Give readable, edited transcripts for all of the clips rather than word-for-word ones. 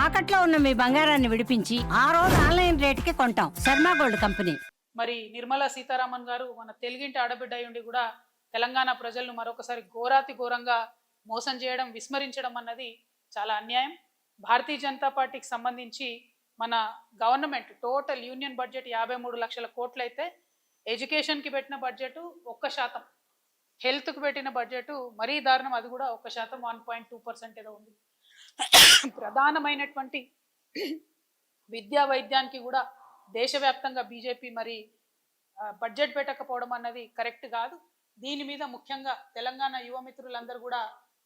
తాకట్లో ఉన్న మీ బంగారాన్ని విడిపించి ఆ రోజు ఆన్లైన్ రేటుకి కొంటాం. Sharma gold company. మరి నిర్మలా సీతారామన్ గారు మన తెలుగింటి ఆడబిడ్డ అయ్యుండి కూడా తెలంగాణ ప్రజలను మరొకసారి ఘోరాతి ఘోరంగా మోసం చేయడం, విస్మరించడం అన్నది చాలా అన్యాయం. భారతీయ జనతా పార్టీకి సంబంధించి మన గవర్నమెంట్ టోటల్ యూనియన్ బడ్జెట్ 53 లక్షల కోట్లు అయితే ఎడ్యుకేషన్కి పెట్టిన బడ్జెట్ 1%, హెల్త్కి పెట్టిన బడ్జెట్ మరీ దారుణం, అది కూడా 1%, 1.2% ఏదో ఉంది. ప్రధానమైనటువంటి విద్యా వైద్యానికి కూడా దేశవ్యాప్తంగా బీజేపీ మరి బడ్జెట్ పెట్టకపోవడం అన్నది కరెక్ట్ కాదు. దీని మీద ముఖ్యంగా తెలంగాణ యువ మిత్రులందరూ కూడా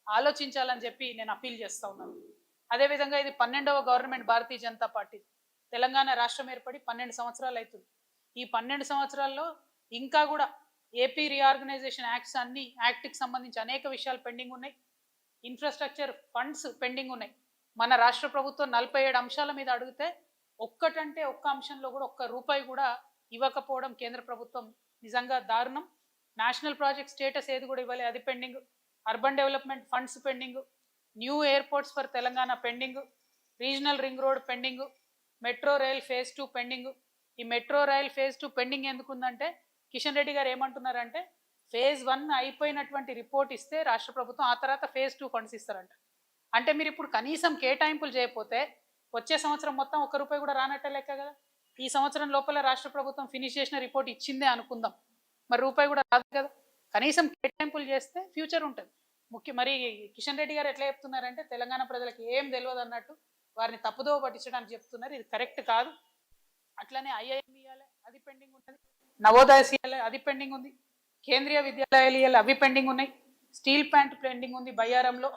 ఆలోచించాలని చెప్పి నేను అప్పీల్ చేస్తూ ఉన్నాను. అదేవిధంగా ఇది 12వ గవర్నమెంట్ భారతీయ జనతా పార్టీ. తెలంగాణ రాష్ట్రం ఏర్పడి 12 సంవత్సరాలు అవుతుంది. ఈ 12 సంవత్సరాల్లో ఇంకా కూడా ఏపీ రీఆర్గనైజేషన్ యాక్ట్కి సంబంధించి అనేక విషయాలు పెండింగ్ ఉన్నాయి. ఇన్ఫ్రాస్ట్రక్చర్ ఫండ్స్ పెండింగ్ ఉన్నాయి. మన రాష్ట్ర ప్రభుత్వం 47 అంశాల మీద అడిగితే ఒక్కటంటే ఒక్క అంశంలో కూడా ఒక్క రూపాయి కూడా ఇవ్వకపోవడం కేంద్ర ప్రభుత్వం నిజంగా దారుణం. నేషనల్ ప్రాజెక్ట్ స్టేటస్ ఏది కూడా ఇవ్వాలి, అది pending. Urban development funds pending. New airports for Telangana pending. Regional ring road pending. Metro rail phase 2 pending. ఈ మెట్రో రైల్ ఫేజ్ 2 పెండింగ్ ఎందుకుందంటే కిషన్ రెడ్డి గారు ఏమంటున్నారంటే ఫేజ్ 1 అయిపోయినటువంటి రిపోర్ట్ ఇస్తే రాష్ట్ర ప్రభుత్వం ఆ తర్వాత ఫేజ్ 2 ఫండ్స్ ఇస్తారంట. అంటే మీరు ఇప్పుడు కనీసం కేటాయింపులు చేయకపోతే వచ్చే సంవత్సరం మొత్తం ఒక్క రూపాయి కూడా రానట్టే లెక్క కదా. ఈ సంవత్సరం లోపల రాష్ట్ర ప్రభుత్వం ఫినిష్ చేసిన రిపోర్ట్ ఇచ్చిందే అనుకుందాం, మరి రూపాయి కూడా రాదు కదా. కనీసం కేటాయింపులు చేస్తే ఫ్యూచర్ ఉంటుంది. మరి కిషన్ రెడ్డి గారు ఎట్లా చెప్తున్నారంటే తెలంగాణ ప్రజలకు ఏం తెలియదు అన్నట్టు వారిని తప్పుదోవ పట్టించడానికి చెప్తున్నారు. ఇది కరెక్ట్ కాదు. అట్లనే ఐఐఎం ఇవ్వాలి, అది పెండింగ్ ఉంటుంది. నవోదయ ఇవ్వాలి, అది పెండింగ్ ఉంది. కేంద్రీయ విద్యాలయాలు ఇవ్వాలి, అవి పెండింగ్ ఉన్నాయి. స్టీల్ ప్లాంట్ పెండింగ్ ఉంది బయ్యారంలో.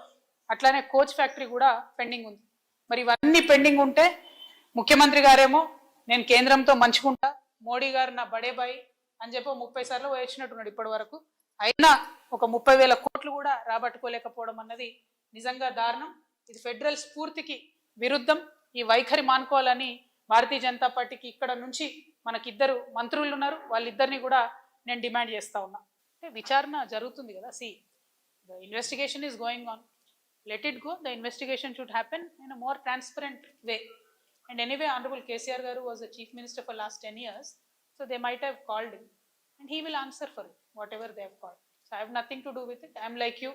అట్లానే కోచ్ ఫ్యాక్టరీ కూడా పెండింగ్ ఉంది. మరి ఇవన్నీ పెండింగ్ ఉంటే ముఖ్యమంత్రి గారేమో నేను కేంద్రంతో మంచుకుంటా, మోడీ గారు నా బడే బాయ్ అని చెప్పి 30 సార్లు వేసినట్టున్నాడు ఇప్పటి వరకు. అయినా ఒక 30,000 కోట్లు కూడా రాబట్టుకోలేకపోవడం అన్నది నిజంగా దారుణం. ఇది ఫెడరల్ స్ఫూర్తికి విరుద్ధం. ఈ వైఖరి మానుకోవాలని భారతీయ జనతా పార్టీకి ఇక్కడ నుంచి మనకిద్దరు మంత్రులు ఉన్నారు, వాళ్ళిద్దరిని కూడా నేను డిమాండ్ చేస్తా ఉన్నా. అంటే విచారణ జరుగుతుంది కదా. The investigation is going on. Let it go. The investigation should happen in a more transparent way. And anyway, Honorable KCR Garu was the Chief Minister for last 10 years. So they might have called him. And he will answer for it, whatever they have called. So I have nothing to do with it. I am like you,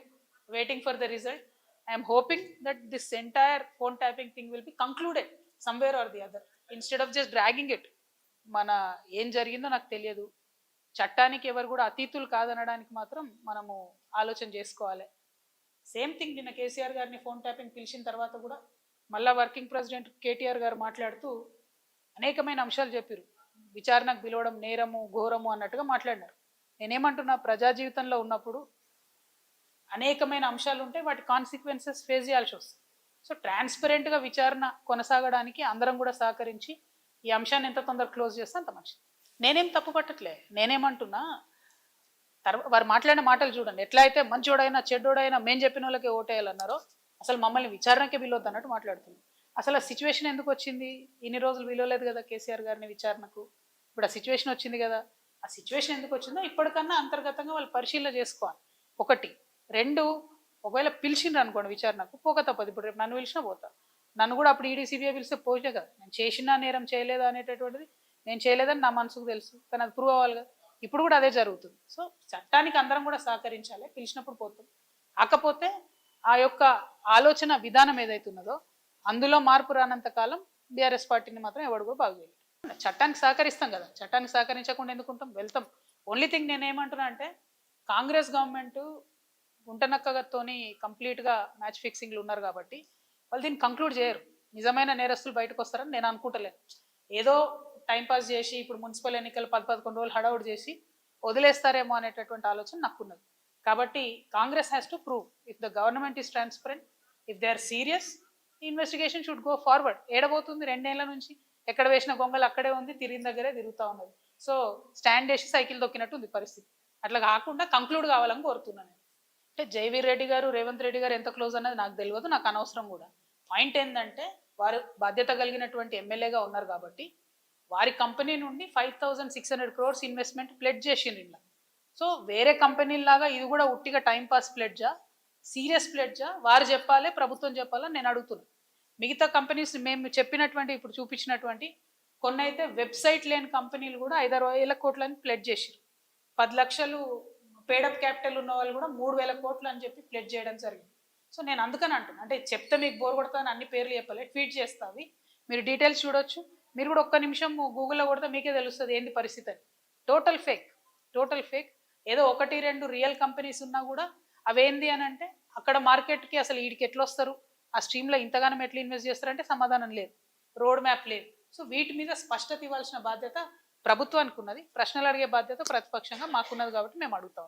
waiting for the result. I am hoping that this entire phone tapping thing will be concluded somewhere or the other. Instead of just dragging it. మన ఏం జరిగిందో నాకు తెలియదు. చట్టానికి ఎవరు కూడా అతీతులు కాదనడానికి మాత్రం మనము ఆలోచన చేసుకోవాలి. సేమ్ థింగ్ నిన్న కేసీఆర్ గారిని ఫోన్ ట్యాపింగ్ పిలిచిన తర్వాత కూడా మళ్ళా వర్కింగ్ ప్రెసిడెంట్ కేటీఆర్ గారు మాట్లాడుతూ అనేకమైన అంశాలు చెప్పారు. విచారణకు పిలవడం నేరము, ఘోరము అన్నట్టుగా మాట్లాడినారు. నేనేమంటున్నా, ప్రజా జీవితంలో ఉన్నప్పుడు అనేకమైన అంశాలు ఉంటే వాటి కాన్సిక్వెన్సెస్ ఫేస్ చేయాల్సి వస్తుంది. సో ట్రాన్స్పరెంట్గా విచారణ కొనసాగడానికి అందరం కూడా సహకరించి ఈ అంశాన్ని ఎంత తొందరగా క్లోజ్ చేస్తే అంత మంచిది. నేనేం తప్పు పట్టట్లే. నేనేమంటున్నా, వారు మాట్లాడిన మాటలు చూడండి. ఎట్లా అయితే మంచోడైనా చెడ్డోడైనా మేము చెప్పిన వాళ్ళకే ఓటేయాలన్నారో అసలు మమ్మల్ని విచారణకే పిలవద్దు అన్నట్టు మాట్లాడుతుంది. అసలు ఆ సిచ్యువేషన్ ఎందుకు వచ్చింది? ఇన్ని రోజులు పిలవలేదు కదా కేసీఆర్ గారిని విచారణకు. ఇప్పుడు ఆ సిచ్యువేషన్ వచ్చింది కదా. ఆ సిచ్యువేషన్ ఎందుకు వచ్చిందో ఇప్పటికన్నా అంతర్గతంగా వాళ్ళు పరిశీలన చేసుకోవాలి. 1, 2, ఒకవేళ పిలిచిండ్రు అనుకోండి విచారణకు, పోక తప్పదు. ఇప్పుడు రేపు నన్ను పిలిచినా పోతా. నన్ను కూడా అప్పుడు ఈడీసీబీఐ పిలిస్తే పోతే కదా. నేను చేసినా నేరం చేయలేదా అనేటటువంటిది నేను చేయలేదని నా మనసుకు తెలుసు, కానీ అది ప్రూవ్ అవ్వాలి కదా. ఇప్పుడు కూడా అదే జరుగుతుంది. సో చట్టానికి అందరం కూడా సహకరించాలి. పిలిచినప్పుడు పోతాం. కాకపోతే ఆ యొక్క ఆలోచన విధానం ఏదైతున్నదో అందులో మార్పు రానంత కాలం బీఆర్ఎస్ పార్టీని మాత్రం ఎవడు కూడా బాగు చేయలేదు. చట్టానికి సహకరిస్తాం కదా, చట్టానికి సహకరించకుండా ఎందుకుంటాం, వెళ్తాం. ఓన్లీ థింగ్ నేనేమంటున్నా అంటే కాంగ్రెస్ గవర్నమెంట్ గుంటనక్కతోని కంప్లీట్గా మ్యాచ్ ఫిక్సింగ్లు ఉన్నారు కాబట్టి వాళ్ళు దీన్ని కంక్లూడ్ చేయరు. నిజమైన నేరస్తులు బయటకు వస్తారని నేను అనుకుంటలేను. ఏదో టైంపాస్ చేసి ఇప్పుడు మున్సిపల్ ఎన్నికలు 10-11 రోజులు హడౌట్ చేసి వదిలేస్తారేమో అనేటటువంటి ఆలోచన నాకున్నది. కాబట్టి Congress has to prove if the government is transparent, if they are serious, investigation should go forward. ఏడబోతుంది 2 ఏళ్ల నుంచి ఎక్కడ వేసిన గొంగలు అక్కడే ఉంది, తిరిగిన దగ్గరే తిరుగుతూ ఉన్నది. సో స్టాండ్ వేసి సైకిల్ దొక్కినట్టు ఉంది పరిస్థితి. అట్లా కాకుండా కంక్లూడ్ కావాలని కోరుతున్నాను. అంటే జైవీర్ రెడ్డి గారు రేవంత్ రెడ్డి గారు ఎంత క్లోజ్ అన్నది నాకు తెలియదు, నాకు అనవసరం కూడా. పాయింట్ ఏంటంటే వారు బాధ్యత కలిగినటువంటి ఎమ్మెల్యేగా ఉన్నారు కాబట్టి వారి కంపెనీ నుండి 5,600 crores ఇన్వెస్ట్మెంట్ ప్లెడ్జ్ చేసిండ్రు ఇలా. సో వేరే కంపెనీలాగా ఇది కూడా ఉట్టిగా టైంపాస్ ప్లెడ్జా, సీరియస్ ప్లెడ్జా వారు చెప్పాలి, ప్రభుత్వం చెప్పాలని నేను అడుగుతున్నాను. మిగతా కంపెనీస్ మేము చెప్పినటువంటి ఇప్పుడు చూపించినటువంటి కొన్ని అయితే వెబ్సైట్ లేని కంపెనీలు కూడా 5,000 కోట్లని ప్లెడ్జ్ చేసారు. 10 లక్షలు పేడప్ క్యాపిటల్ ఉన్న వాళ్ళు కూడా 3,000 కోట్లు అని చెప్పి ప్లెడ్జ్ చేయడం జరిగింది. సో నేను అందుకని అంటున్నాను, అంటే చెప్తే మీకు బోర్ కొడతాను, అన్ని పేర్లు చెప్పలే, ట్వీట్ చేస్తావి, మీరు డీటెయిల్స్ చూడొచ్చు. మీరు కూడా ఒక్క నిమిషం గూగుల్లో కొడితే మీకే తెలుస్తుంది ఏంది పరిస్థితి అని. Total fake, total fake. ఏదో 1-2 రియల్ కంపెనీస్ ఉన్నా కూడా అవేంది అని అంటే అక్కడ మార్కెట్కి అసలు వీడికి ఎట్లా వస్తారు, ఆ స్ట్రీమ్లో ఇంతగానం ఎట్లా ఇన్వెస్ట్ చేస్తారంటే సమాధానం లేదు, రోడ్ మ్యాప్ లేదు. సో వీటి మీద స్పష్టత ఇవ్వాల్సిన బాధ్యత ప్రభుత్వానికి ఉన్నది, ప్రశ్నలు అడిగే బాధ్యత ప్రతిపక్షంగా మాకున్నది, కాబట్టి మేము అడుగుతాం.